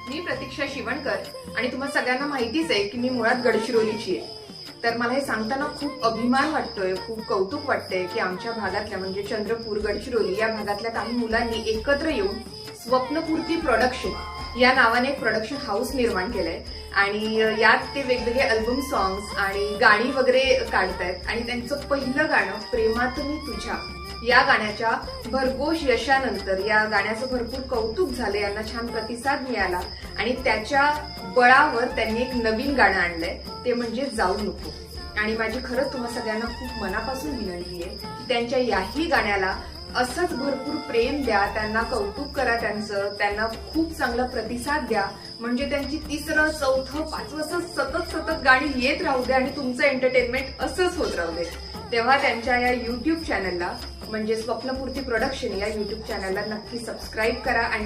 मी प्रतीक्षा शिवणकर आणि तुम्हा सगळ्यांना माहितीच आहे की मी मुळात गडचिरोलीची आहे. तर मला हे सांगताना खूप अभिमान वाटतोय, खूप कौतुक वाटतंय की आमच्या भागातल्या म्हणजे चंद्रपूर, गडचिरोली या भागातल्या काही मुलांनी एकत्र येऊन स्वप्नपूर्ती प्रोडक्शन या नावाने एक प्रोडक्शन हाऊस निर्माण केलंय आणि यात ते वेगवेगळे अल्बम सॉंग्स आणि गाणी वगैरे काढतायत आणि त्यांचं पहिलं गाणं प्रेमात मी तुझ्या या गाण्याच्या भरघोष यशानंतर या गाण्याचं भरपूर कौतुक झालं, यांना छान प्रतिसाद मिळाला आणि त्याच्या बळावर त्यांनी एक नवीन गाणं आणलंय ते म्हणजे जाऊ नको. आणि माझी खरंच तुम्हा सगळ्यांना खूप मनापासून विनंती आहे की त्यांच्या याही गाण्याला असंच भरपूर प्रेम द्या, त्यांना कौतुक करा, त्यांना खूप चांगला प्रतिसाद द्या, म्हणजे त्यांची तिसरं, चौथं, पाचवं असं सतत गाणी येत राहू दे आणि तुमचं एंटरटेनमेंट असंच होत राहू दे. तेव्हा त्यांच्या या युट्यूब चॅनलला म्हणजे स्वप्नपूर्ती प्रोडक्शन या युट्यूब चॅनलला नक्की सबस्क्राईब करा आणि